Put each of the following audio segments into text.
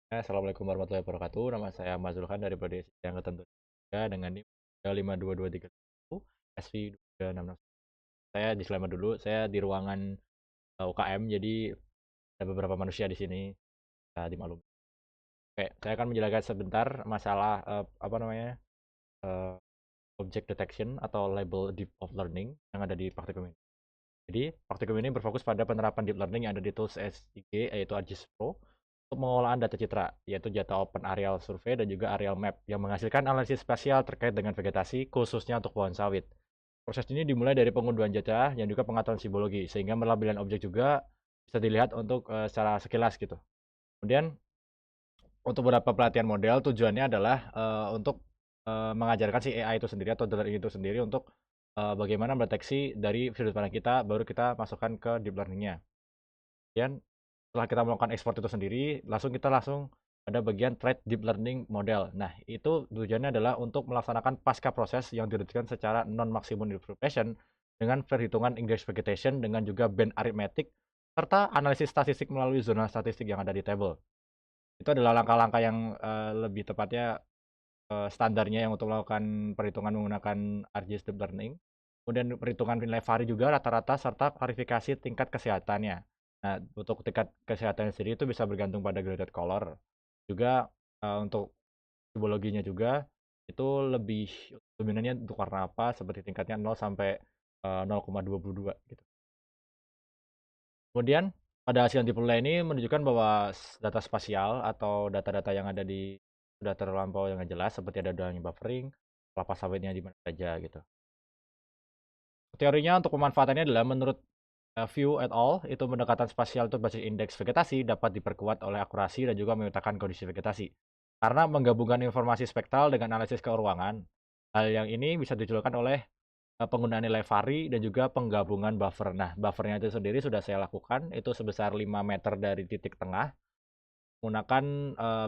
Assalamualaikum warahmatullahi wabarakatuh. Nama saya Mas Zulkan dari Prodi yang ketentuan dengan NIM 52231 SV26. Saya disclaimer dulu, saya di ruangan UKM, jadi ada beberapa manusia di sini. Dimaklum. Oke, saya akan menjelaskan sebentar masalah apa namanya eh, object detection atau label deep of learning yang ada di praktikum ini. Jadi, praktikum ini berfokus pada penerapan deep learning yang ada di tools S3, yaitu ArcGIS Pro, untuk pengolahan data citra, yaitu data Open Aerial Survey dan juga Aerial Map, yang menghasilkan analisis spasial terkait dengan vegetasi, khususnya untuk pohon sawit. Proses ini dimulai dari pengunduhan data dan juga pengetahuan simbologi, sehingga pelabelan objek juga bisa dilihat untuk secara sekilas gitu. Kemudian, untuk beberapa pelatihan model, tujuannya adalah untuk mengajarkan si AI itu sendiri atau deep itu sendiri untuk bagaimana mendeteksi dari sudut pandang kita, baru kita masukkan ke deep learning-nya. Kemudian setelah kita melakukan ekspor itu sendiri, kita langsung ada bagian trade deep learning model. Nah, itu tujuannya adalah untuk melaksanakan pasca proses yang dirumuskan secara non maximum interpretation dengan perhitungan index vegetation dengan juga band arithmetic serta analisis statistik melalui zona statistik yang ada di table. Itu adalah langkah-langkah yang lebih tepatnya standarnya yang untuk melakukan perhitungan menggunakan ArcGIS Deep Learning. Kemudian perhitungan nilai vari juga rata-rata serta klarifikasi tingkat kesehatannya. Nah, untuk tingkat kesehatan sendiri itu bisa bergantung pada graded color. Juga untuk tipologinya juga itu lebih dominannya untuk warna apa seperti tingkatnya 0 sampai 0,22 gitu. Kemudian pada hasil yang diperoleh ini menunjukkan bahwa data spasial atau data-data yang ada di sudah terlampau yang jelas seperti ada adanya buffering, kelapa sawitnya di mana saja gitu. Teorinya untuk pemanfaatannya adalah menurut View et al. Itu pendekatan spasial itu basis indeks vegetasi dapat diperkuat oleh akurasi dan juga memetakan kondisi vegetasi. Karena menggabungkan informasi spektral dengan analisis keuangan, hal yang ini bisa dijelaskan oleh penggunaan nilai vari dan juga penggabungan buffer. Nah, buffernya itu sendiri sudah saya lakukan, itu sebesar 5 meter dari titik tengah, menggunakan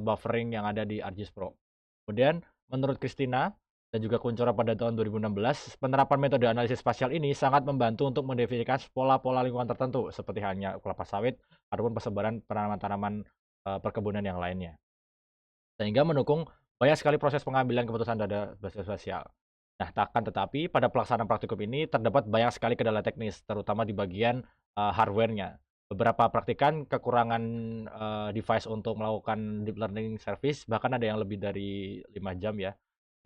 buffering yang ada di ArcGIS Pro. Kemudian, menurut Christina dan juga Kuncoro pada tahun 2016, penerapan metode analisis spasial ini sangat membantu untuk mendefinikan pola-pola lingkungan tertentu, seperti halnya kelapa sawit ataupun persebaran tanaman-tanaman perkebunan yang lainnya. Sehingga mendukung banyak sekali proses pengambilan keputusan data basis spasial. Nah, tetapi pada pelaksanaan praktikum ini terdapat banyak sekali kendala teknis, terutama di bagian hardware-nya. Beberapa praktikan kekurangan device untuk melakukan deep learning service, bahkan ada yang lebih dari 5 jam ya.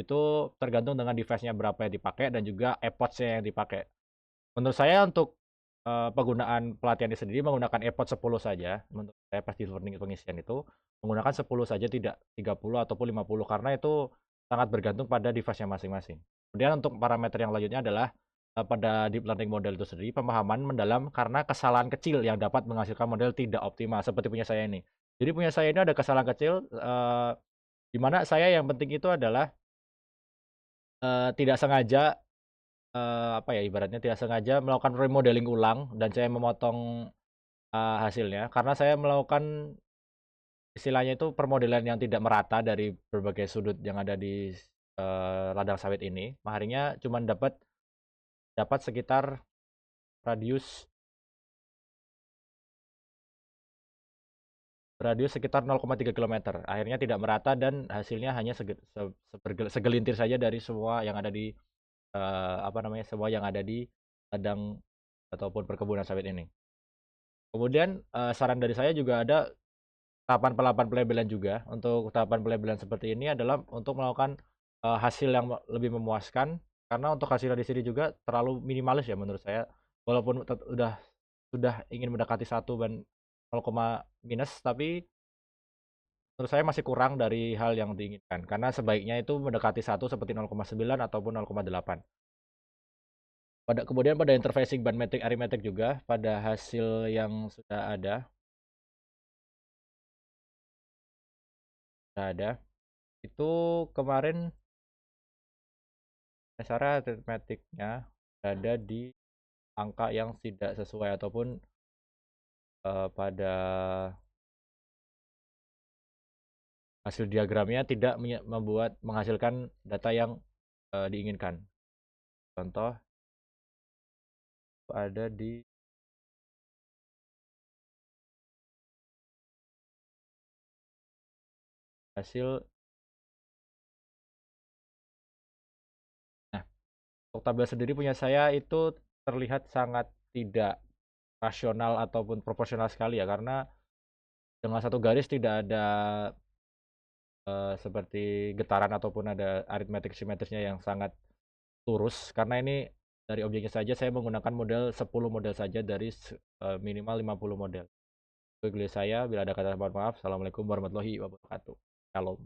Itu tergantung dengan device-nya berapa yang dipakai dan juga epoch-nya yang dipakai. Menurut saya untuk penggunaan pelatihan ini sendiri menggunakan epoch 10 saja, menurut saya pas di learning pengisian itu, menggunakan 10 saja tidak 30 ataupun 50 karena itu sangat bergantung pada device-nya masing-masing. Kemudian untuk parameter yang lanjutnya adalah pada deep learning model itu sendiri pemahaman mendalam karena kesalahan kecil yang dapat menghasilkan model tidak optimal seperti punya saya ini. Jadi punya saya ini ada kesalahan kecil di mana saya yang penting itu adalah tidak sengaja apa ya, ibaratnya tidak sengaja melakukan remodeling ulang dan saya memotong, hasilnya karena saya melakukan istilahnya itu permodelan yang tidak merata dari berbagai sudut yang ada di, ladang sawit ini. Harinya cuman dapat dapat sekitar radius radius sekitar 0,3 kilometer. Akhirnya tidak merata dan hasilnya hanya segelintir saja dari semua yang ada di, apa namanya, semua yang ada di ladang ataupun perkebunan sawit ini. Kemudian, saran dari saya juga ada tahapan pelabelan juga. Untuk tahapan pelabelan seperti ini adalah untuk melakukan, hasil yang lebih memuaskan, karena untuk hasilnya di sini juga terlalu minimalis ya menurut saya. Walaupun sudah ingin mendekati 1 dan 0, minus, tapi menurut saya masih kurang dari hal yang diinginkan. Karena sebaiknya itu mendekati 1 seperti 0,9 ataupun 0,8. Kemudian pada interfacing band metric arithmetic juga pada hasil yang sudah ada. Itu kemarin dasarnya aritmetiknya ada di angka yang tidak sesuai ataupun pada hasil diagramnya tidak menghasilkan data yang diinginkan. Contoh ada di hasil. Nah, untuk tabel sendiri punya saya itu terlihat sangat tidak rasional ataupun proporsional sekali ya, karena dengan satu garis tidak ada seperti getaran ataupun ada aritmetik simetrisnya yang sangat lurus, karena ini dari objeknya saja saya menggunakan model 10 model saja dari minimal 50 model. Itu saya, bila ada kata mohon maaf. Assalamualaikum warahmatullahi wabarakatuh. Shalom.